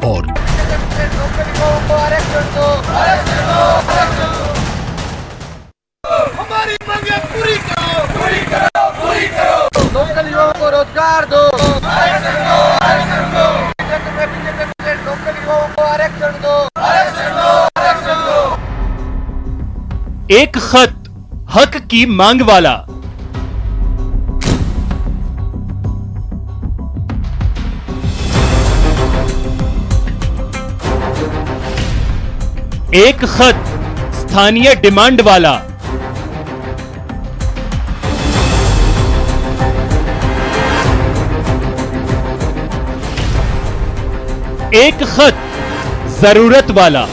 और हमारी मांगे पूरी करो, पूरी करो, पूरी करो। लोकल युवाओं को रोजगार दो, आरक्षण दो, आरक्षण दो। लोकल युवाओं को आरक्षण दो, आरक्षण दो, आरक्षण दो। एक खत हक की मांग वाला। एक खत स्थानीय डिमांड वाला। एक खत जरूरत वाला।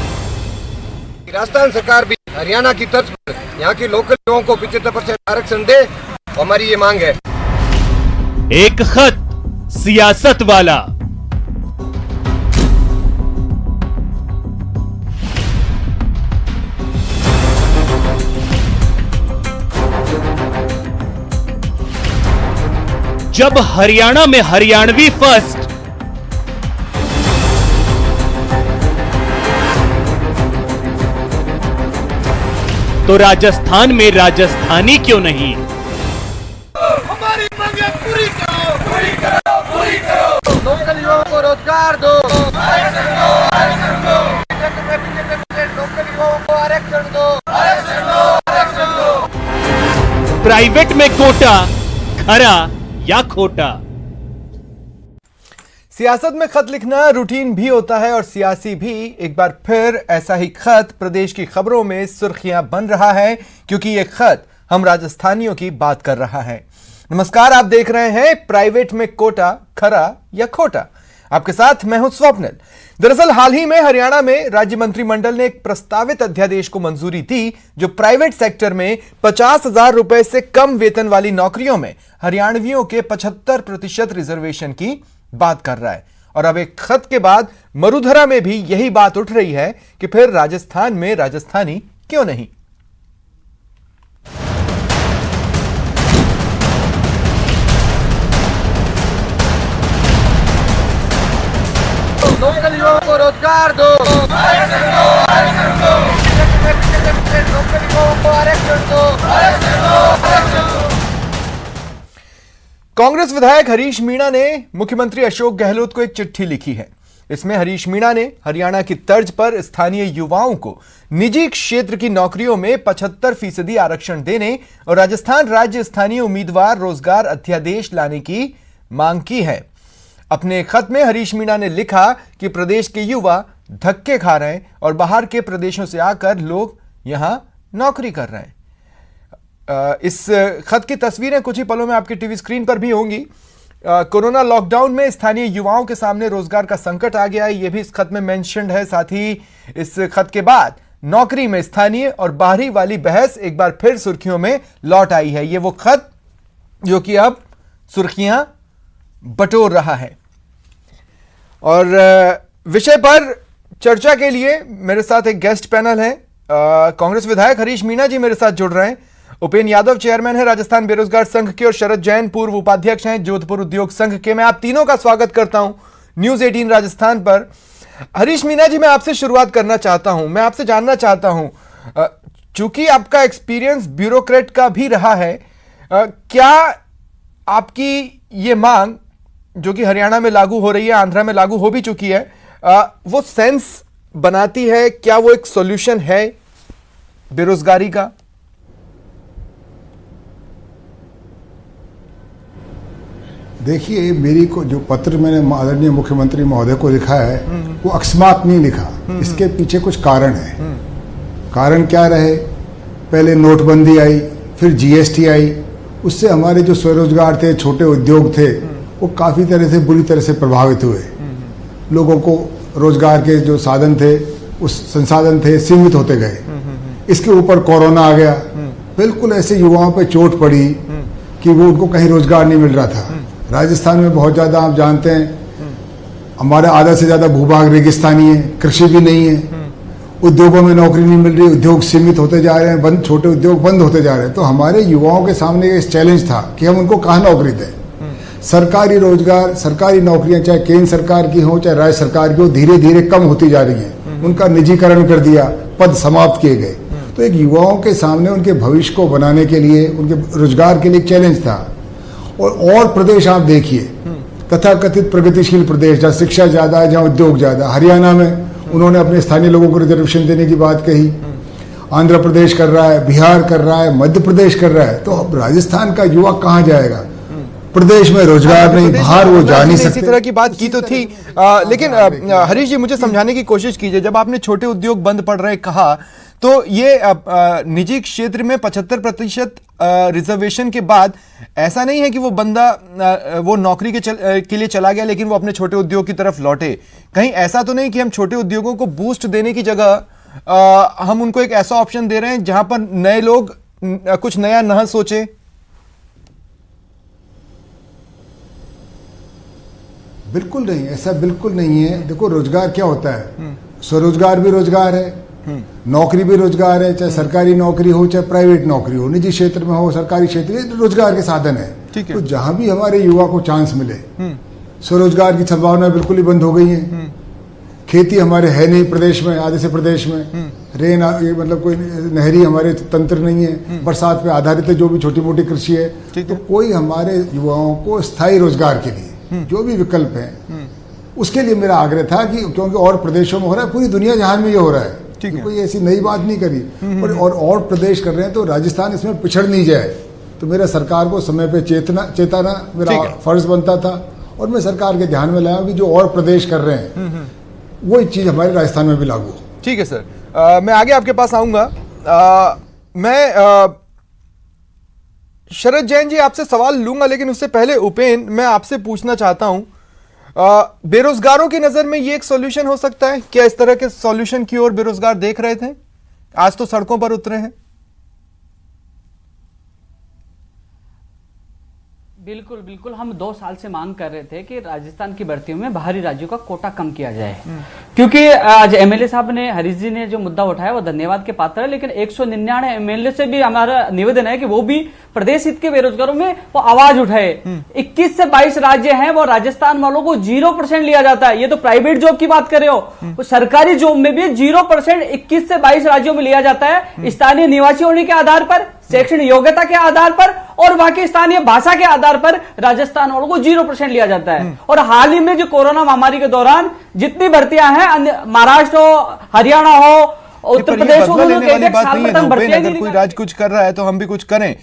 राजस्थान सरकार भी हरियाणा की तर्ज पर यहाँ के लोकल युवाओं को 75% आरक्षण दे, हमारी ये मांग है। एक खत सियासत वाला। जब हरियाणा में हरियाणवी फर्स्ट, तो राजस्थान में राजस्थानी क्यों नहीं? हमारी मांगे पूरी करो, पूरी करो, पूरी करो। लोकल युवाओं को रोजगार दो, आरक्षण दो, आरक्षण दो। लोकल युवाओं को आरक्षण दो, आरक्षण दो, आरक्षण दो। प्राइवेट में कोटा खरा या खोटा? सियासत में खत लिखना रूटीन भी होता है और सियासी भी। एक बार फिर ऐसा ही खत प्रदेश की खबरों में सुर्खियां बन रहा है, क्योंकि यह खत हम राजस्थानियों की बात कर रहा है। नमस्कार, आप देख रहे हैं प्राइवेट में कोटा खरा या खोटा। आपके साथ मैं हूं स्वप्निल। दरअसल हाल ही में हरियाणा में राज्य मंत्रिमंडल ने एक प्रस्तावित अध्यादेश को मंजूरी दी, जो प्राइवेट सेक्टर में 50,000 रुपए से कम वेतन वाली नौकरियों में हरियाणवियों के 75% रिजर्वेशन की बात कर रहा है। और अब एक खत के बाद मरुधरा में भी यही बात उठ रही है कि फिर राजस्थान में राजस्थानी क्यों नहीं। लोकल युवाओं को रोजगार दो, आरक्षण दो, आरक्षण दो। लोकल युवाओं को आरक्षण दो, आरक्षण दो, आरक्षण दो। कांग्रेस विधायक हरीश मीणा ने मुख्यमंत्री अशोक गहलोत को एक चिट्ठी लिखी है। इसमें हरीश मीणा ने हरियाणा की तर्ज पर स्थानीय युवाओं को निजी क्षेत्र की नौकरियों में 75% आरक्षण देने और राजस्थान राज्य स्थानीय उम्मीदवार रोजगार अध्यादेश लाने की मांग की है। अपने खत में हरीश मीणा ने लिखा कि प्रदेश के युवा धक्के खा रहे हैं और बाहर के प्रदेशों से आकर लोग यहां नौकरी कर रहे हैं। इस खत की तस्वीरें कुछ ही पलों में आपकी टीवी स्क्रीन पर भी होंगी। कोरोना लॉकडाउन में स्थानीय युवाओं के सामने रोजगार का संकट आ गया है, यह भी इस खत में मेंशन्ड है। साथ ही इस खत के बाद नौकरी में स्थानीय और बाहरी वाली बहस एक बार फिर सुर्खियों में लौट आई है। यह वो खत जो कि अब सुर्खियां बटोर रहा है। और विषय पर चर्चा के लिए मेरे साथ एक गेस्ट पैनल है। कांग्रेस विधायक हरीश मीणा जी मेरे साथ जुड़ रहे हैं। उपेन यादव चेयरमैन है राजस्थान बेरोजगार संघ के और शरद जैन पूर्व उपाध्यक्ष हैं जोधपुर उद्योग संघ के। मैं आप तीनों का स्वागत करता हूं न्यूज 18 राजस्थान पर। हरीश मीणा जी, मैं आपसे शुरुआत करना चाहता हूं। मैं आपसे जानना चाहता हूं, चूंकि आपका एक्सपीरियंस ब्यूरोक्रेट का भी रहा है, क्या आपकी ये मांग जो कि हरियाणा में लागू हो रही है, आंध्रा में लागू हो भी चुकी है, वो सेंस बनाती है? क्या वो एक सॉल्यूशन है बेरोजगारी का? देखिए, मेरी को जो पत्र मैंने आदरणीय मुख्यमंत्री महोदय को लिखा है वो अकस्मात नहीं लिखा। इसके पीछे कुछ कारण है। कारण क्या रहे? पहले नोटबंदी आई, फिर जीएसटी आई, उससे हमारे जो स्वरोजगार थे, छोटे उद्योग थे, वो काफ़ी तरह से बुरी तरह से प्रभावित हुए। लोगों को रोजगार के जो साधन थे, उस संसाधन थे, सीमित होते गए। इसके ऊपर कोरोना आ गया, बिल्कुल ऐसे युवाओं पे चोट पड़ी कि वो उनको कहीं रोजगार नहीं मिल रहा था। राजस्थान में बहुत ज़्यादा, आप जानते हैं, हमारा आधा से ज़्यादा भूभाग रेगिस्तानी है, कृषि भी नहीं है, उद्योगों में नौकरी नहीं मिल रही, उद्योग सीमित होते जा रहे हैं, छोटे उद्योग बंद होते जा रहे हैं। तो हमारे युवाओं के सामने इस चैलेंज था कि हम उनको कहाँ नौकरी दें। सरकारी रोजगार, सरकारी नौकरियां चाहे केंद्र सरकार की हो चाहे राज्य सरकार की हो, धीरे धीरे कम होती जा रही हैं। उनका निजीकरण कर दिया, पद समाप्त किए गए। तो एक युवाओं के सामने उनके भविष्य को बनाने के लिए, उनके रोजगार के लिए एक चैलेंज था। और प्रदेश आप देखिए, तथाकथित प्रगतिशील प्रदेश जहाँ शिक्षा ज्यादा है, जहाँ उद्योग ज्यादा, हरियाणा में उन्होंने अपने स्थानीय लोगों को रिजर्वेशन देने की बात कही। आंध्र प्रदेश कर रहा है, बिहार कर रहा है, मध्य प्रदेश कर रहा है। तो अब राजस्थान का युवा कहाँ जाएगा? प्रदेश में रोजगार नहीं, बाहर वो जा नहीं सकते। इसी तरह की बात की तो थी, लेकिन हरीश जी मुझे समझाने की कोशिश कीजिए। जब आपने छोटे उद्योग बंद पड़ रहे कहा, तो ये निजी क्षेत्र में 75% रिजर्वेशन के बाद ऐसा नहीं है कि वो बंदा वो नौकरी के लिए चला गया लेकिन वो अपने छोटे उद्योग की तरफ लौटे। कहीं ऐसा तो नहीं कि हम छोटे उद्योगों को बूस्ट देने की जगह हम उनको एक ऐसा ऑप्शन दे रहे हैं जहां पर नए लोग कुछ नया न सोचे? बिल्कुल नहीं, ऐसा बिल्कुल नहीं है। देखो, रोजगार क्या होता है? स्वरोजगार भी रोजगार है, नौकरी भी रोजगार है, चाहे सरकारी नौकरी हो चाहे प्राइवेट नौकरी हो, निजी क्षेत्र में हो सरकारी क्षेत्र में, रोजगार के साधन है। तो जहां भी हमारे युवा को चांस मिले, स्वरोजगार की संभावना बिल्कुल ही बंद हो गई है। खेती हमारे है नहीं प्रदेश में, आधे से प्रदेश में रेन मतलब कोई नहरी हमारे तंत्र नहीं है, बरसात पे आधारित है जो भी छोटी मोटी कृषि है। तो कोई हमारे युवाओं को स्थायी रोजगार के लिए जो भी विकल्प है, उसके लिए मेरा आग्रह था कि क्योंकि और प्रदेशों में हो रहा है, पूरी दुनिया जहां में ये हो रहा है, तो कोई ऐसी नई बात नहीं करी। और प्रदेश कर रहे हैं, तो राजस्थान इसमें पिछड़ नहीं जाए। तो मेरा सरकार को समय पे चेताना मेरा फर्ज बनता था, और मैं सरकार के ध्यान में लाया कि जो और प्रदेश कर रहे हैं वो एक चीज हमारे राजस्थान में भी लागू हो। ठीक है सर, मैं आगे आपके पास आऊंगा। मैं शरद जैन जी आपसे सवाल लूंगा, लेकिन उससे पहले उपेन, मैं आपसे पूछना चाहता हूं, बेरोजगारों की नजर में ये एक सॉल्यूशन हो सकता है क्या? इस तरह के सॉल्यूशन की ओर बेरोजगार देख रहे थे, आज तो सड़कों पर उतरे हैं। बिल्कुल बिल्कुल, हम 2 साल से मांग कर रहे थे कि राजस्थान की भर्तियों में बाहरी राज्यों का कोटा कम किया जाए, क्योंकि आज एमएलए साहब ने, हरीश जी ने जो मुद्दा उठाया वो धन्यवाद के पात्र है, लेकिन 199 एमएलए से भी हमारा निवेदन है कि वो भी प्रदेश हित के बेरोजगारों में वो आवाज उठाए। 21 से 22 राज्य हैं, वो राजस्थान वालों को 0% लिया जाता है। ये तो प्राइवेट जॉब की बात कर रहे हो, वो सरकारी जॉब में भी 0% 21 से 22 राज्यों में लिया जाता है, स्थानीय निवासी होने के आधार पर, शैक्षणिक योग्यता के आधार पर और बाकी स्थानीय भाषा के आधार पर राजस्थान वालों को 0% लिया जाता है। और हाल ही में जो कोरोना महामारी के दौरान जितनी भर्तियां हैं, महाराष्ट्र हो, हरियाणा हो, उत्तर प्रदेश हो, अगर कोई राज्य कुछ कर रहा है तो हम भी कुछ करें।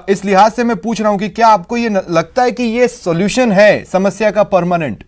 इस लिहाज से मैं पूछ रहा हूं कि क्या आपको ये लगता है कि ये सॉल्यूशन है समस्या का परमानेंट?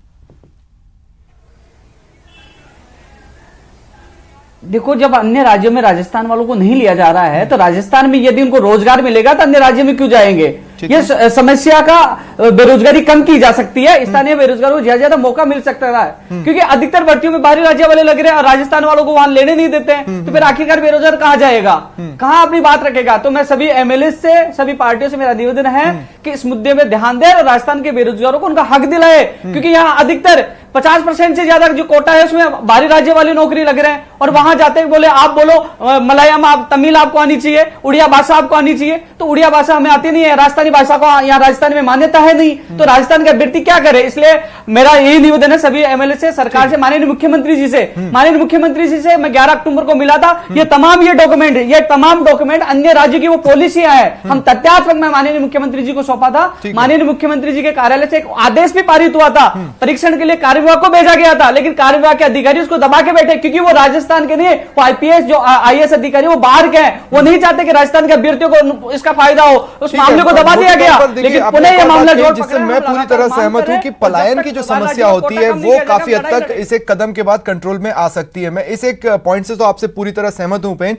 देखो, जब अन्य राज्यों में राजस्थान वालों को नहीं लिया जा रहा है, तो राजस्थान में यदि उनको रोजगार मिलेगा तो अन्य राज्यों में क्यों जाएंगे? ये समस्या का बेरोजगारी कम की जा सकती है, स्थानीय बेरोजगारों को ज्यादा ज्यादा मौका मिल सकता है, क्योंकि अधिकतर भर्तियों में बाहरी राज्य वाले लग रहे हैं और राजस्थान वालों को वहां लेने नहीं देते हैं। तो फिर आखिरकार बेरोजगार कहां जाएगा, कहां अपनी बात रखेगा? तो मैं सभी एमएलए से, सभी पार्टियों से मेरा निवेदन है कि इस मुद्दे में ध्यान दें और राजस्थान के बेरोजगारों को उनका हक दिलाए, क्योंकि यहाँ अधिकतर 50% से ज्यादा जो कोटा है उसमें बाहरी राज्य वाले नौकरी लग रहे हैं, और वहां जाते बोले आप बोलो मलयालम, आप तमिल आपको आनी चाहिए, उड़िया भाषा आपको आनी चाहिए, तो उड़िया भाषा हमें आती नहीं है, राजस्थानी भाषा को यहाँ राजस्थान में मान्यता है नहीं, तो राजस्थान का अभ्यर्थी क्या करे? इसलिए मेरा यही निवेदन है सभी एमएलए से, सरकार से, माननीय मुख्यमंत्री जी से। माननीय मुख्यमंत्री जी से मैं 11 अक्टूबर को मिला था। ये तमाम डॉक्यूमेंट अन्य राज्य की वो पॉलिसियां है, हम तथ्यात्मक में माननीय मुख्यमंत्री जी को सौंपा था। माननीय मुख्यमंत्री जी के कार्यालय से एक आदेश भी पारित हुआ था, परीक्षण के लिए कार्य विभाग को भेजा गया था, लेकिन कार्य विभाग के अधिकारी उसको दबा के बैठे, क्योंकि वो राजस्थान के नहीं, वो आईपीएस जो आईएएस अधिकारी वो बाहर के हैं, वो नहीं चाहते कि राजस्थान के अभ्यर्थियों को इसका फायदा हो, उस मामले को दबा दिया गया। लेकिन पुनः ये मामला जिससे मैं पूरी तरह सहमत हूं कि पलायन की जो समस्या होती है वो काफी हद तक इस एक कदम के बाद कंट्रोल में आ सकती है। मैं इस एक पॉइंट से तो आपसे पूरी तरह सहमत हूं उपेन,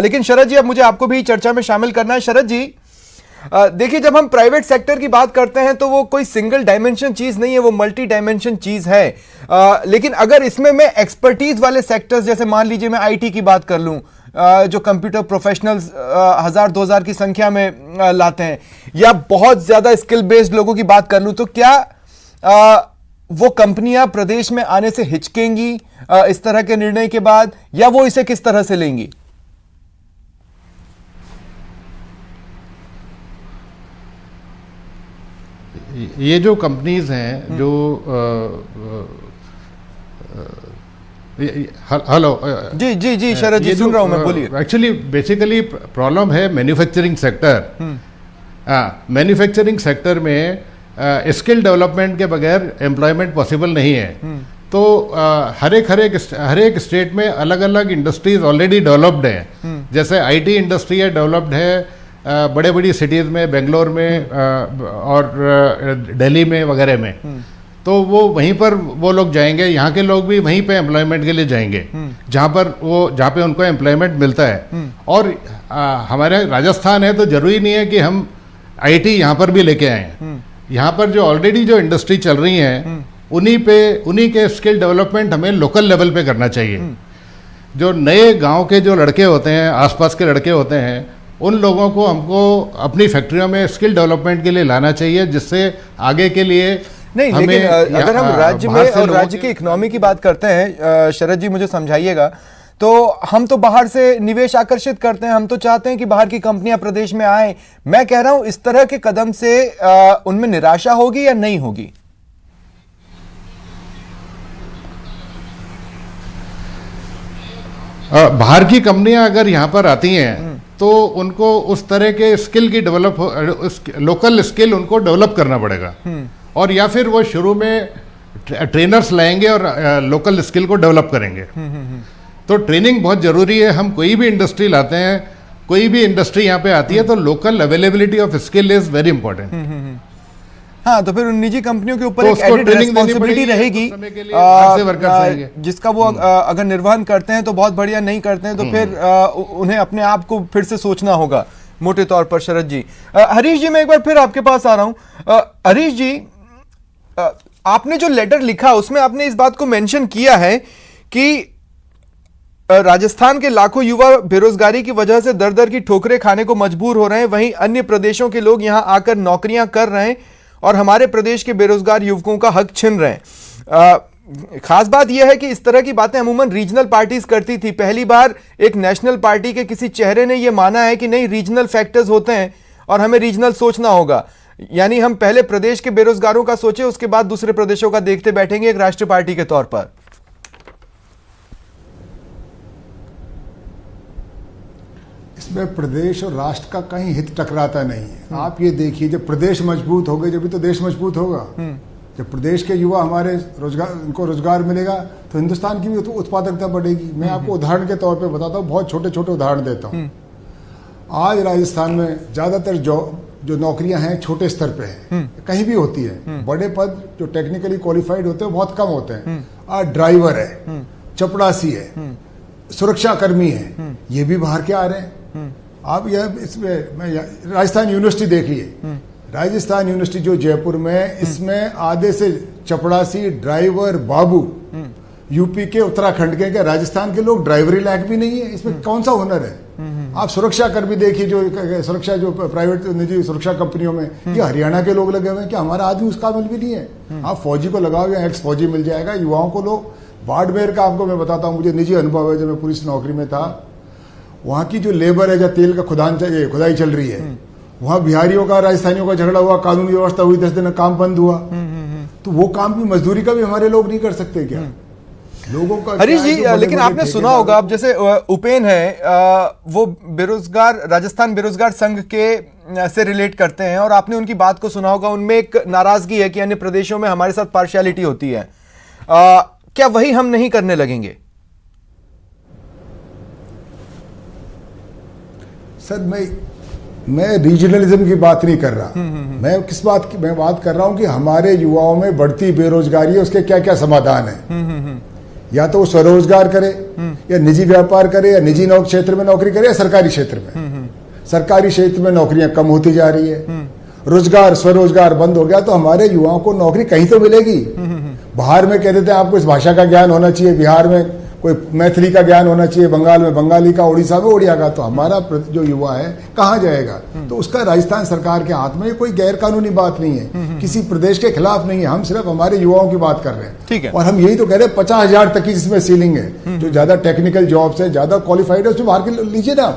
लेकिन शरद जी अब मुझे आपको भी चर्चा में शामिल करना है। शरद जी, देखिए, जब हम प्राइवेट सेक्टर की बात करते हैं तो वो कोई सिंगल डायमेंशन चीज नहीं है, वो मल्टी डायमेंशन चीज है। लेकिन अगर इसमें मैं एक्सपर्टीज वाले सेक्टर्स, जैसे मान लीजिए मैं आईटी की बात कर लूं, जो कंप्यूटर प्रोफेशनल्स 1000-2000 की संख्या में लाते हैं, या बहुत ज्यादा स्किल बेस्ड लोगों की बात कर लूं, तो क्या वो कंपनियां प्रदेश में आने से हिचकेंगी इस तरह के निर्णय के बाद, या वो इसे किस तरह से लेंगी? ये जो कंपनीज हैं जो हेलो जी जी जी शरद जी सुन रहा हूं मैं, बोलिए। एक्चुअली बेसिकली प्रॉब्लम है मैन्युफैक्चरिंग सेक्टर। मैन्युफैक्चरिंग सेक्टर में स्किल डेवलपमेंट के बगैर एम्प्लॉयमेंट पॉसिबल नहीं है। तो हर एक स्टेट में अलग अलग इंडस्ट्रीज ऑलरेडी डेवलप्ड हैं। जैसे आईटी इंडस्ट्री है, डेवलप्ड है बड़े बड़ी सिटीज़ में, बेंगलोर में और दिल्ली में वगैरह में। तो वो वहीं पर वो लोग जाएंगे, यहाँ के लोग भी वहीं पे एम्प्लॉयमेंट के लिए जाएंगे जहाँ पे उनको एम्प्लॉयमेंट मिलता है। और हमारे राजस्थान है तो जरूरी नहीं है कि हम आईटी यहाँ पर भी लेके आए। यहाँ पर जो ऑलरेडी जो इंडस्ट्री चल रही है उन्हीं के स्किल डेवलपमेंट हमें लोकल लेवल पे करना चाहिए। जो नए गांव के जो लड़के होते हैं, आसपास के लड़के होते हैं, उन लोगों को हमको अपनी फैक्ट्रियों में स्किल डेवलपमेंट के लिए लाना चाहिए, जिससे आगे के लिए नहीं। लेकिन अगर हम राज्य में और राज्य की इकोनॉमी की बात करते हैं, शरद जी मुझे समझाइएगा, तो हम तो बाहर से निवेश आकर्षित करते हैं, हम तो चाहते हैं कि बाहर की कंपनियां प्रदेश में आए। मैं कह रहा हूं इस तरह के कदम से उनमें निराशा होगी या नहीं होगी? बाहर की कंपनियां अगर यहाँ पर आती हैं तो उनको उस तरह के स्किल की लोकल स्किल उनको डेवलप करना पड़ेगा। और या फिर वो शुरू में ट्रेनर्स लाएंगे और लोकल स्किल को डेवलप करेंगे। तो ट्रेनिंग बहुत जरूरी है। हम कोई भी इंडस्ट्री लाते हैं, कोई भी इंडस्ट्री यहाँ पे आती है तो local availability of skill is very important. हाँ, तो फिर उन निजी कंपनियों के ऊपर एक एडिड रिस्पांसिबिलिटी रहेगी जिसका वो अगर निर्वहन करते हैं तो बहुत बढ़िया, नहीं करते हैं तो फिर उन्हें अपने आप को फिर से सोचना होगा मोटे तौर पर। शरद जी, हरीश जी मैं एक बार फिर आपके पास आ रहा हूं। हरीश जी, आपने जो लेटर लिखा उसमें आपने इस बात को मेंशन किया है कि राजस्थान के लाखों युवा बेरोजगारी की वजह से दर दर की ठोकरें खाने को मजबूर हो रहे हैं, वहीं अन्य प्रदेशों के लोग यहां आकर नौकरियां कर रहे हैं और हमारे प्रदेश के बेरोजगार युवकों का हक छिन रहे हैं। खास बात यह है कि इस तरह की बातें अमूमन रीजनल पार्टीज करती थी। पहली बार एक नेशनल पार्टी के किसी चेहरे ने यह माना है कि नहीं, रीजनल फैक्टर्स होते हैं और हमें रीजनल सोचना होगा। यानी हम पहले प्रदेश के बेरोजगारों का सोचे, उसके बाद दूसरे प्रदेशों का देखते बैठेंगे एक राष्ट्रीय पार्टी के तौर पर। इसमें प्रदेश और राष्ट्र का कहीं हित टकराता नहीं है। आप ये देखिए, जब प्रदेश मजबूत हो गए जब तो देश मजबूत होगा। जब प्रदेश के युवा हमारे उनको रोजगार मिलेगा तो हिंदुस्तान की भी तो उत्पादकता बढ़ेगी। मैं आपको उदाहरण के तौर पे बताता हूँ, बहुत छोटे छोटे उदाहरण देता हूँ। आज राजस्थान में ज्यादातर जो नौकरियां हैं छोटे स्तर पे हैं, कहीं भी होती है। बड़े पद जो टेक्निकली क्वालिफाइड होते हैं बहुत कम होते हैं। आज ड्राइवर है, चपड़ासी है, सुरक्षा कर्मी है, ये भी बाहर के आ रहे हैं। आप यह इसमें राजस्थान यूनिवर्सिटी देखिए, राजस्थान यूनिवर्सिटी जो जयपुर में, इसमें आधे से चपड़ासी, ड्राइवर, बाबू यूपी के, उत्तराखंड के राजस्थान के लोग ड्राइवरी लायक भी नहीं है। इसमें कौन सा हुनर है? आप सुरक्षा कर्मी देखिए, जो सुरक्षा जो प्राइवेट निजी सुरक्षा कंपनियों में, ये हरियाणा के लोग लगे हुए हैं। क्या हमारा आदमी उस काबिल भी नहीं है? आप फौजी को लगाओ या एक्स फौजी मिल जाएगा। युवाओं को लोग, बाड़मेर का आपको मैं बताता हूँ, मुझे निजी अनुभव है। जब मैं पुलिस नौकरी में था, वहां की जो लेबर है, जब तेल का खुदाई चल रही है, वहां बिहारियों का राजस्थानियों का झगड़ा हुआ, कानूनी व्यवस्था हुई, 10 दिन काम बंद हुआ। तो वो काम भी, मजदूरी का भी हमारे लोग नहीं कर सकते क्या? लोगों का हरीश जी, लेकिन आपने सुना होगा, अब जैसे उपेन है, वो बेरोजगार, राजस्थान बेरोजगार संघ के से रिलेट करते हैं और आपने उनकी बात को सुना होगा। उनमें एक नाराजगी है कि अन्य प्रदेशों में हमारे साथ पार्शियलिटी होती है। क्या वही हम नहीं करने लगेंगे? सर, मैं रीजनलिज्म की बात नहीं कर रहा। मैं किस बात की मैं बात कर रहा हूं कि हमारे युवाओं में बढ़ती बेरोजगारी है, उसके क्या क्या समाधान है। या तो वो स्वरोजगार करे, या निजी व्यापार करे, या निजी क्षेत्र में नौकरी करे, या सरकारी क्षेत्र में। सरकारी क्षेत्र में नौकरियां कम होती जा रही है, रोजगार स्वरोजगार बंद हो गया, तो हमारे युवाओं को नौकरी कहीं तो मिलेगी। बाहर में कह देते हैं आपको इस भाषा का ज्ञान होना चाहिए, बिहार में कोई मैथिली का ज्ञान होना चाहिए, बंगाल में बंगाली का, उड़ीसा में उड़िया का। तो हमारा जो युवा है कहाँ जाएगा? तो उसका राजस्थान सरकार के हाथ में। कोई गैर कानूनी बात नहीं है, किसी प्रदेश के खिलाफ नहीं है। हम सिर्फ हमारे युवाओं की बात कर रहे हैं। ठीक है। और हम यही तो कह रहे हैं, 50,000 तक की जिसमें सीलिंग है। जो ज्यादा टेक्निकल जॉब्स है, ज्यादा क्वालिफाइड है, उसमें बाहर के लीजिए ना।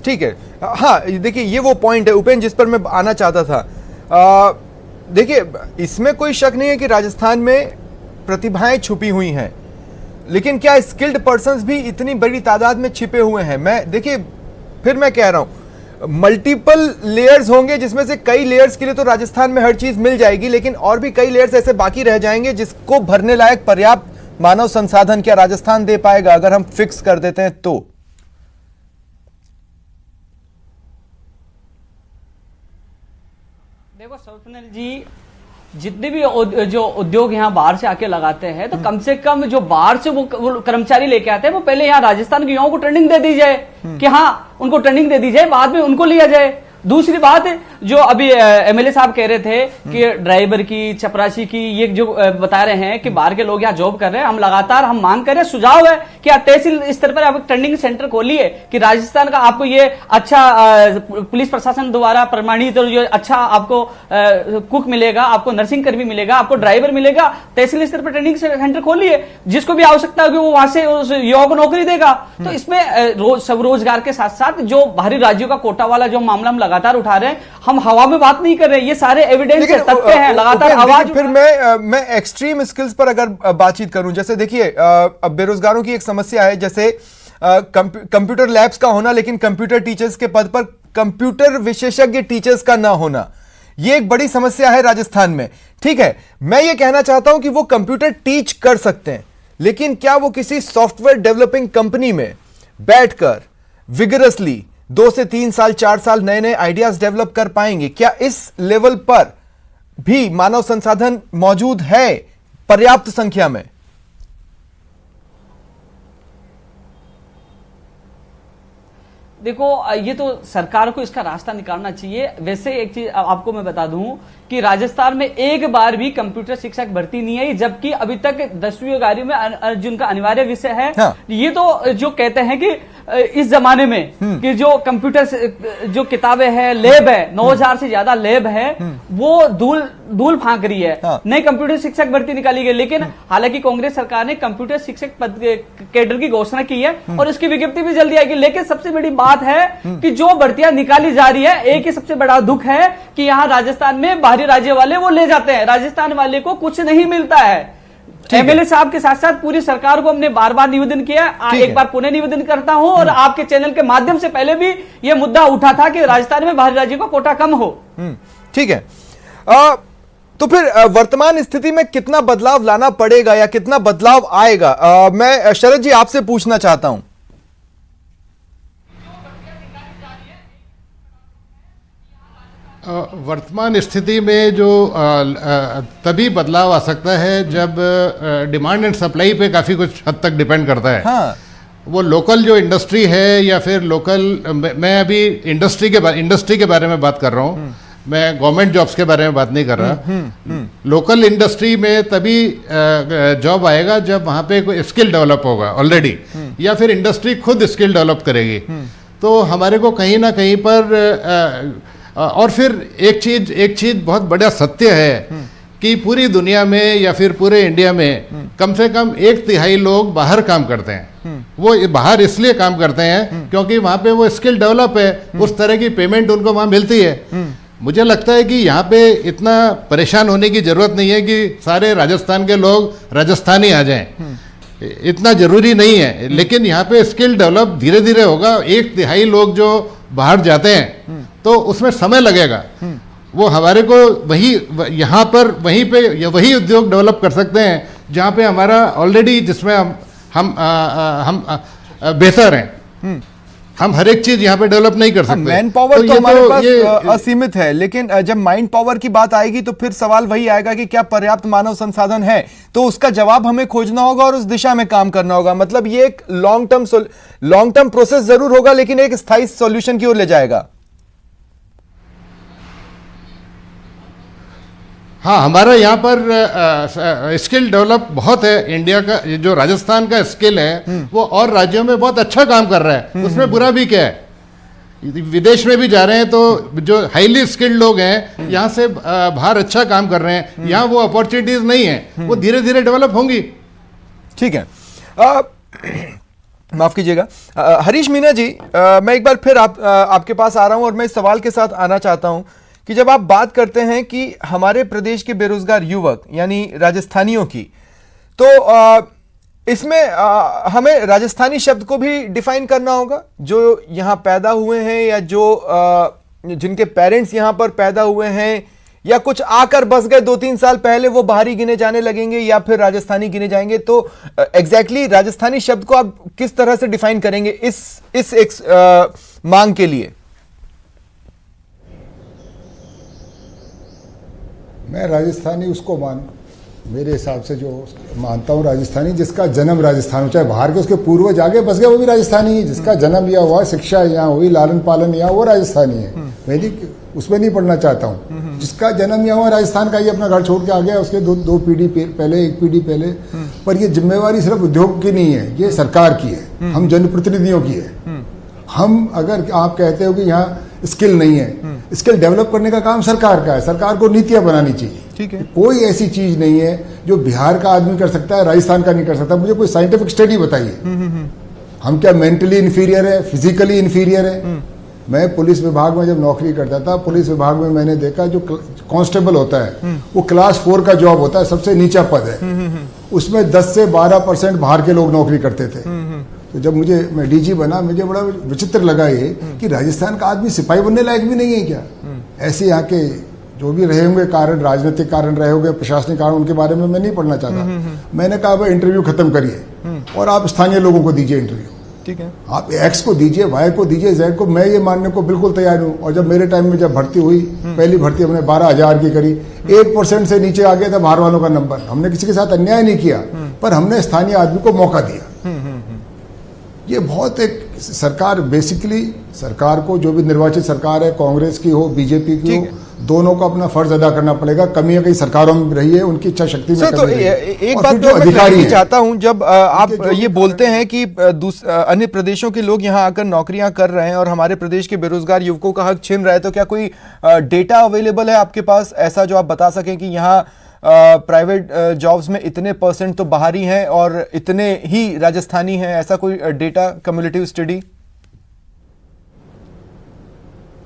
ठीक है। हाँ, देखिए, ये वो पॉइंट है उपेन जिस पर मैं आना चाहता था देखिए, इसमें कोई शक नहीं है कि राजस्थान में प्रतिभाएं छुपी हुई हैं, लेकिन क्या स्किल्ड पर्संस भी इतनी बड़ी तादाद में छिपे हुए हैं? देखिए, फिर मैं कह रहा हूं, मल्टीपल लेयर्स होंगे, जिसमें से कई लेयर्स के लिए तो राजस्थान में हर चीज मिल जाएगी, लेकिन और भी कई लेयर्स ऐसे बाकी रह जाएंगे जिसको भरने लायक पर्याप्त मानव संसाधन क्या राजस्थान दे पाएगा अगर हम फिक्स कर देते हैं तो? देखो स्वप्निल जी, जितने भी जो उद्योग यहाँ बाहर से आके लगाते हैं, तो कम से कम जो बाहर से वो कर्मचारी लेके आते हैं, वो पहले यहाँ राजस्थान के युवाओं को ट्रेनिंग दे दी जाए कि हाँ, उनको ट्रेनिंग दे दी जाए, बाद में उनको लिया जाए। दूसरी बात, जो अभी एमएलए साहब कह रहे थे कि ड्राइवर की, चपरासी की, ये जो बता रहे हैं कि बाहर के लोग यहाँ जॉब कर रहे हैं, हम लगातार मांग कर रहे हैं, सुझाव है कि आप तहसील स्तर पर आप ट्रेनिंग सेंटर खोलिए कि राजस्थान का आपको ये अच्छा पुलिस प्रशासन द्वारा प्रमाणित और जो अच्छा आपको कुक मिलेगा, आपको नर्सिंग कर्मी मिलेगा, आपको ड्राइवर मिलेगा। तहसील स्तर पर ट्रेनिंग सेंटर खोलिए, जिसको भी आवश्यकता होगी वो वहां से उस युवा को नौकरी देगा। तो इसमें सब रोजगार के साथ साथ जो बाहरी राज्यों का कोटा वाला जो मामला हम लगातार उठा रहे हैं, हम हवा में बात नहीं कर रहे हैं, ये सारे एविडेंस है, तथ्य हैं, लगातार आवाज। फिर मैं एक्सट्रीम स्किल्स पर अगर बातचीत करूं, जैसे देखिए, अब बेरोजगारों की एक समस्या है, जैसे कंप्यूटर लैब्स का होना, लेकिन कंप्यूटर टीचर्स के पद पर कंप्यूटर विशेषज्ञ टीचर्स का ना होना, ये एक बड़ी समस्या है राजस्थान में। ठीक है, मैं ये कहना चाहता हूं कि वो कंप्यूटर टीच कर सकते हैं, लेकिन क्या वो किसी सॉफ्टवेयर डेवलपिंग कंपनी में बैठकर विगरसली 2 से 3 साल 4 साल नए नए आइडियाज डेवलप कर पाएंगे? क्या इस लेवल पर भी मानव संसाधन मौजूद है पर्याप्त संख्या में? देखो, ये तो सरकार को इसका रास्ता निकालना चाहिए। वैसे एक चीज आपको मैं बता दूं कि राजस्थान में एक बार भी कंप्यूटर शिक्षक भर्ती नहीं है, जबकि अभी तक 10वीं 11वीं में जिनका अनिवार्य विषय है। हाँ। ये तो जो कहते हैं कि इस जमाने में कि जो कंप्यूटर जो किताबें हैं, लैब है, 9000 से ज्यादा लैब है, वो धूल फांक रही है। हाँ। नई कंप्यूटर शिक्षक भर्ती निकाली गई, लेकिन हालांकि कांग्रेस सरकार ने कंप्यूटर शिक्षक पद कैडर की घोषणा की है और इसकी विज्ञप्ति भी जल्दी आएगी। लेकिन सबसे बड़ी बात है कि जो भर्तियां निकाली जा रही है, एक ही सबसे बड़ा दुख है कि यहाँ राजस्थान में बाहरी राज्य वाले वो ले जाते हैं, राजस्थान वाले को कुछ नहीं मिलता है। एमएलए साहब के साथ साथ पूरी सरकार को हमने बार बार निवेदन किया, एक बार पुनः निवेदन करता हूं, और आपके चैनल के माध्यम से पहले भी यह मुद्दा उठा था कि राजस्थान में बाहरी राज्यों का कोटा कम हो। ठीक है, तो फिर वर्तमान स्थिति में कितना बदलाव लाना पड़ेगा या कितना बदलाव आएगा? मैं शरद जी आपसे पूछना चाहता हूं। वर्तमान स्थिति में जो तभी बदलाव आ सकता है जब डिमांड एंड सप्लाई पे काफ़ी कुछ हद तक डिपेंड करता है। हाँ। वो लोकल जो इंडस्ट्री है या फिर लोकल, मैं अभी इंडस्ट्री के बारे में बात कर रहा हूँ, मैं गवर्नमेंट जॉब्स के बारे में बात नहीं कर रहा। लोकल इंडस्ट्री में तभी जॉब आएगा जब वहाँ पे कोई स्किल डेवलप होगा ऑलरेडी, या फिर इंडस्ट्री खुद स्किल डेवलप करेगी। तो हमारे को कहीं ना कहीं पर और फिर एक चीज बहुत बड़ा सत्य है कि पूरी दुनिया में या फिर पूरे इंडिया में कम से कम 1/3 लोग बाहर काम करते हैं। वो बाहर इसलिए काम करते हैं क्योंकि वहाँ पे वो स्किल डेवलप है, उस तरह की पेमेंट उनको वहाँ मिलती है। मुझे लगता है कि यहाँ पे इतना परेशान होने की जरूरत नहीं है कि सारे राजस्थान के लोग राजस्थानी आ जाएं, इतना जरूरी नहीं है। लेकिन यहाँ पे स्किल डेवलप धीरे धीरे होगा। 1/3 लोग जो बाहर जाते हैं तो उसमें समय लगेगा। वो हमारे को यहाँ पर वही उद्योग डेवलप कर सकते हैं जहाँ पे हमारा ऑलरेडी, जिसमें हम बेहतर हैं। हम हर एक चीज यहाँ पे डेवलप नहीं कर सकते। मैन पावर तो हमारे पास असीमित है, लेकिन जब माइंड पावर की बात आएगी तो फिर सवाल वही आएगा कि क्या पर्याप्त मानव संसाधन है, तो उसका जवाब हमें खोजना होगा और उस दिशा में काम करना होगा। मतलब ये एक लॉन्ग टर्म प्रोसेस जरूर होगा, लेकिन एक स्थायी सॉल्यूशन की ओर ले जाएगा। हाँ, हमारा यहाँ पर स्किल डेवलप बहुत है। इंडिया का जो राजस्थान का स्किल है वो और राज्यों में बहुत अच्छा काम कर रहा है, उसमें बुरा भी क्या है। विदेश में भी जा रहे हैं तो जो हाईली स्किल्ड लोग हैं यहाँ से बाहर अच्छा काम कर रहे हैं। यहाँ वो अपॉर्चुनिटीज नहीं है, वो धीरे धीरे डेवलप होंगी। ठीक है, माफ कीजिएगा हरीश मीणा जी, मैं एक बार फिर आपके पास आ रहा हूं और मैं इस सवाल के साथ आना चाहता हूं कि जब आप बात करते हैं कि हमारे प्रदेश के बेरोजगार युवक यानी राजस्थानियों की, तो इसमें हमें राजस्थानी शब्द को भी डिफाइन करना होगा, जो यहाँ पैदा हुए हैं या जो जिनके पेरेंट्स यहाँ पर पैदा हुए हैं, या कुछ आकर बस गए 2-3 साल पहले वो बाहरी गिने जाने लगेंगे या फिर राजस्थानी गिने जाएंगे। तो एग्जैक्टली राजस्थानी शब्द को आप किस तरह से डिफाइन करेंगे इस एक मांग के लिए? मैं राजस्थानी उसको मेरे हिसाब से जो मानता हूँ राजस्थानी जिसका जन्म राजस्थान, चाहे बाहर के उसके पूर्वज आगे बस गए वो भी राजस्थानी है, जिसका जन्म यहाँ हुआ, शिक्षा यहाँ हुई, लालन पालन यहाँ, वो राजस्थानी है। मैं उसमें नहीं पढ़ना चाहता हूँ। जिसका जन्म यहाँ हुआ राजस्थान का, ये अपना घर छोड़ के आ गया, उसके दो पीढ़ी पहले, एक पीढ़ी पहले। पर ये जिम्मेवारी सिर्फ उद्योग की नहीं है, ये सरकार की है, हम जनप्रतिनिधियों की है। हम अगर आप कहते हो कि यहाँ स्किल नहीं है, स्किल डेवलप करने का काम सरकार का है, सरकार को नीतियां बनानी चाहिए। ठीक है, कोई ऐसी चीज नहीं है जो बिहार का आदमी कर सकता है, राजस्थान का नहीं कर सकता। मुझे कोई साइंटिफिक स्टडी बताइए। हम क्या मेंटली इन्फीरियर है, फिजिकली इन्फीरियर है? मैं पुलिस विभाग में जब नौकरी करता था, पुलिस विभाग में मैंने देखा जो कांस्टेबल होता है वो क्लास 4 का जॉब होता है, सबसे नीचा पद है। उसमें 10 से 12% बाहर के लोग नौकरी करते थे। तो जब मैं डीजी बना, मुझे बड़ा विचित्र लगा ये कि राजस्थान का आदमी सिपाही बनने लायक भी नहीं है क्या? ऐसे यहाँ के जो भी रहे होंगे कारण, राजनीतिक कारण रहे होंगे, प्रशासनिक कारण, उनके बारे में मैं नहीं पढ़ना चाहता। मैंने कहा भाई इंटरव्यू खत्म करिए और आप स्थानीय लोगों को दीजिए इंटरव्यू। ठीक है, आप एक्स को दीजिए, वाई को दीजिए, जेड को। मैं ये मानने को बिल्कुल तैयार हूँ। और जब मेरे टाइम में जब भर्ती हुई, पहली भर्ती हमने 12,000 की करी, 1% से नीचे आ गया था बाहर वालों का नंबर। हमने किसी के साथ अन्याय नहीं किया, पर हमने स्थानीय आदमी को मौका दिया। ये बहुत एक सरकार, बेसिकली सरकार को, जो भी निर्वाचित सरकार है, कांग्रेस की हो, बीजेपी की हो, दोनों को अपना फर्ज अदा करना पड़ेगा। कमियां कई सरकारों में रही है, उनकी इच्छा शक्ति में तो एक बात जो मैं चाहता हूं, जब आप ये बोलते हैं कि अन्य प्रदेशों के लोग यहां आकर नौकरियां कर रहे हैं और हमारे प्रदेश के बेरोजगार युवकों का हक छीन रहे हैं, तो क्या कोई डेटा अवेलेबल है आपके पास ऐसा जो आप बता सकें कि यहाँ प्राइवेट जॉब्स में इतने % तो बाहरी हैं और इतने ही राजस्थानी हैं? ऐसा कोई डेटा, कम्युलेटिव स्टडी?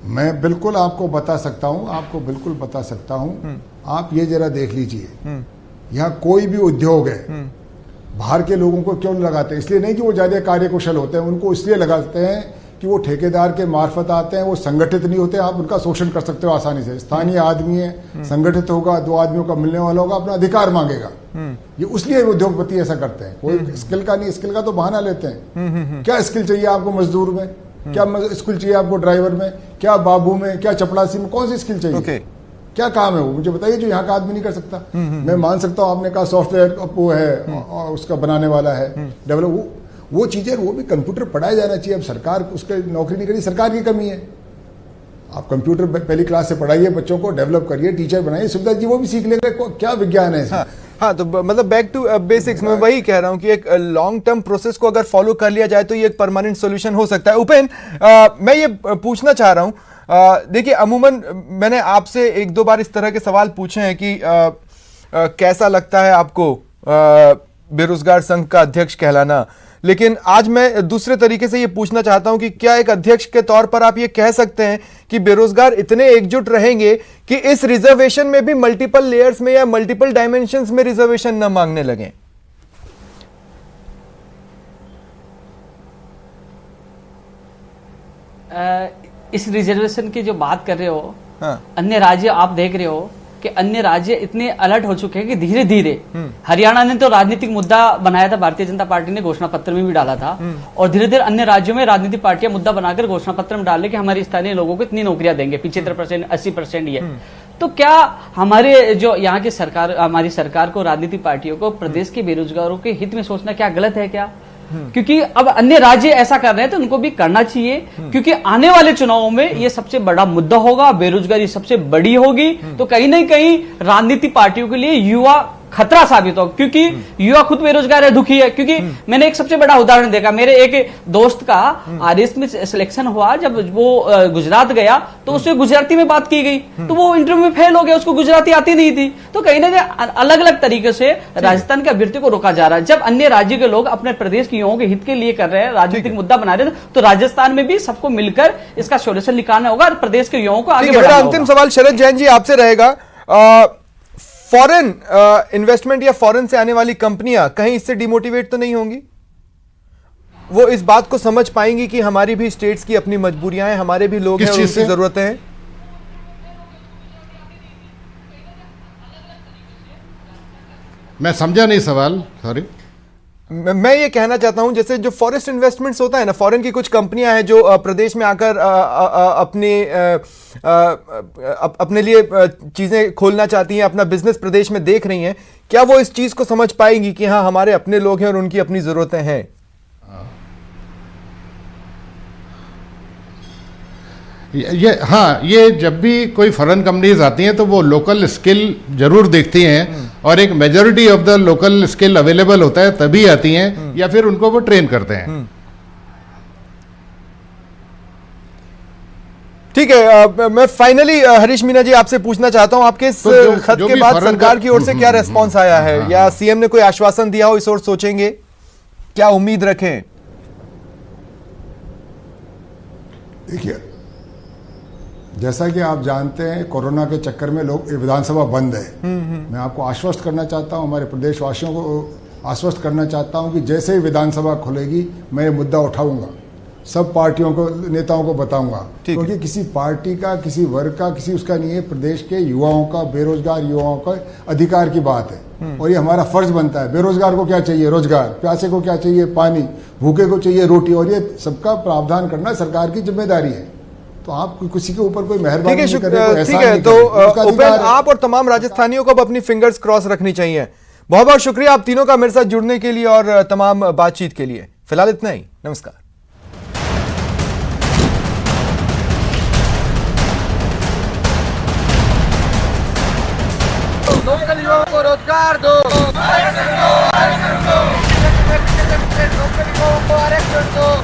मैं बिल्कुल आपको बता सकता हूं, आपको बिल्कुल बता सकता हूं। आप ये जरा देख लीजिए, यहाँ कोई भी उद्योग है, बाहर के लोगों को क्यों लगाते हैं? इसलिए नहीं कि वो ज्यादा कार्यकुशल होते हैं, उनको इसलिए लगाते हैं कि वो ठेकेदार के मार्फत आते हैं, वो संगठित नहीं होते, आप उनका शोषण कर सकते हो आसानी से। स्थानीय आदमी है, संगठित होगा, 2 आदमियों का मिलने वाला होगा, अपना अधिकार मांगेगा। ये उसलिए उद्योगपति ऐसा करते हैं। कोई स्किल का नहीं, स्किल का तो बहाना लेते हैं। क्या स्किल चाहिए आपको मजदूर में? क्या स्किल चाहिए आपको ड्राइवर में? क्या बाबू में? क्या चपड़ासी में? कौन सी स्किल चाहिए? क्या काम है वो मुझे बताइए, जो यहाँ का आदमी नहीं कर सकता। मैं मान सकता हूँ आपने कहा सॉफ्टवेयर वो है और उसका बनाने वाला है, डेवलप, वो चीजें, वो भी कंप्यूटर पढ़ाया जाना चाहिए। अब सरकार उसके नौकरी नहीं करी, सरकार की कमी है। आप कंप्यूटर पहली क्लास से पढ़ाइए, बच्चों को डेवलप करिए, टीचर बनाइए, सुविधा जी वो भी सीख लेंगे। क्या विज्ञान है इसमें? हाँ, तो मतलब बैक टू बेसिक्स, मैं वही कह रहा हूं कि एक लॉन्ग टर्म प्रोसेस को अगर फॉलो कर लिया जाए तो ये एक परमानेंट सॉल्यूशन हो सकता है। उपेन, मैं ये पूछना चाह रहा हूं, देखिए अमूमन मैंने आपसे 1-2 बार इस तरह के सवाल पूछे हैं कि कैसा लगता है आपको बेरोजगार संघ का अध्यक्ष कहलाना, लेकिन आज मैं दूसरे तरीके से ये पूछना चाहता हूं कि क्या एक अध्यक्ष के तौर पर आप ये कह सकते हैं कि बेरोजगार इतने एकजुट रहेंगे कि इस रिजर्वेशन में भी मल्टीपल लेयर्स में या मल्टीपल डायमेंशंस में रिजर्वेशन न मांगने लगे? इस रिजर्वेशन की जो बात कर रहे हो, हाँ, अन्य राज्य आप देख रहे हो कि अन्य राज्य इतने अलर्ट हो चुके हैं कि धीरे धीरे, हरियाणा ने तो राजनीतिक मुद्दा बनाया था, भारतीय जनता पार्टी ने घोषणा पत्र में भी डाला था, और धीरे धीरे अन्य राज्यों में राजनीतिक पार्टियां मुद्दा बनाकर घोषणा पत्र में डाले कि हमारे स्थानीय लोगों को इतनी नौकरियां देंगे, 75%, 80% ये। तो क्या हमारे जो यहाँ की सरकार, हमारी सरकार को, राजनीतिक पार्टियों को प्रदेश के बेरोजगारों के हित में सोचना क्या गलत है क्या? क्योंकि अब अन्य राज्य ऐसा कर रहे हैं तो उनको भी करना चाहिए, क्योंकि आने वाले चुनावों में ये सबसे बड़ा मुद्दा होगा, बेरोजगारी सबसे बड़ी होगी। तो कहीं ना कहीं राजनीतिक पार्टियों के लिए युवा खतरा साबित हो, क्योंकि युवा खुद बेरोजगार है, दुखी है। क्योंकि मैंने एक सबसे बड़ा उदाहरण देखा, मेरे एक दोस्त का आरएस में सिलेक्शन हुआ, जब वो गुजरात गया तो उससे गुजराती में बात की गई, तो वो इंटरव्यू में फेल हो गया, उसको गुजराती आती नहीं थी। तो कहीं ना कहीं अलग अलग तरीके से राजस्थान के अभ्यर्थी को रोका जा रहा है। जब अन्य राज्य के लोग अपने प्रदेश के युवाओं के हित के लिए कर रहे हैं, राजनीतिक मुद्दा बना रहे हैं, तो राजस्थान में भी सबको मिलकर इसका सोल्यूशन निकालना होगा और प्रदेश के युवाओं को आगे मेरा बढ़ाना अंतिम होगा। सवाल शरद जैन जी आपसे रहेगा। फॉरेन इन्वेस्टमेंट या फॉरेन से आने वाली कंपनियां कहीं इससे डिमोटिवेट तो नहीं होंगी? वो इस बात को समझ पाएंगी कि हमारी भी स्टेट्स की अपनी मजबूरियां हैं, हमारे भी लोग हैं, किस चीज उनकी से? जरूरतें हैं? मैं समझा नहीं सवाल, सॉरी। मैं ये कहना चाहता हूं, जैसे जो फॉरेस्ट इन्वेस्टमेंट्स होता है ना, फॉरेन की कुछ कंपनियां हैं जो प्रदेश में आकर अपने लिए चीजें खोलना चाहती हैं, अपना बिजनेस प्रदेश में देख रही हैं, क्या वो इस चीज को समझ पाएंगी कि हाँ हमारे अपने लोग हैं और उनकी अपनी जरूरतें हैं? ये जब भी कोई फॉरेन कंपनीज आती हैं तो वो लोकल स्किल जरूर देखती हैं, और एक majority of the local skill available होता है तभी आती हैं, या फिर उनको वो ट्रेन करते हैं। ठीक है, मैं फाइनली हरीश मीणा जी आपसे पूछना चाहता हूं, आपके इस तो खत जो के भी बाद फॉरेन सरकार का- की ओर से क्या रेस्पॉन्स आया है, या सीएम ने कोई आश्वासन दिया हो, इस ओर सोचेंगे, क्या उम्मीद रखें? देखिए, जैसा कि आप जानते हैं, कोरोना के चक्कर में लोग विधानसभा बंद है। मैं आपको आश्वस्त करना चाहता हूं, हमारे प्रदेशवासियों को आश्वस्त करना चाहता हूं कि जैसे ही विधानसभा खुलेगी मैं ये मुद्दा उठाऊंगा, सब पार्टियों को, नेताओं को बताऊंगा, क्योंकि किसी पार्टी का, किसी वर्ग का, किसी उसका नहीं है, प्रदेश के युवाओं का, बेरोजगार युवाओं का अधिकार की बात है, और ये हमारा फर्ज बनता है। बेरोजगार को क्या चाहिए? रोजगार। प्यासे को क्या चाहिए? पानी। भूखे को चाहिए रोटी, और ये सबका प्रावधान करना सरकार की जिम्मेदारी है। तो आप किसी के ऊपर कोई मेहरबानी नहीं करें, कोई एहसान ठीक है, नहीं तो करें, उसका उपेंद्र, अधिकार है। आप और तमाम राजस्थानियों को अब अपनी फिंगर्स क्रॉस रखनी चाहिए। बहुत बहुत शुक्रिया आप तीनों का मेरे साथ जुड़ने के लिए और तमाम बातचीत के लिए। फिलहाल इतना ही, नमस्कार। लोकल युवाओं को रोजगार दो, लोकल युवाओं को आरक्षण दो।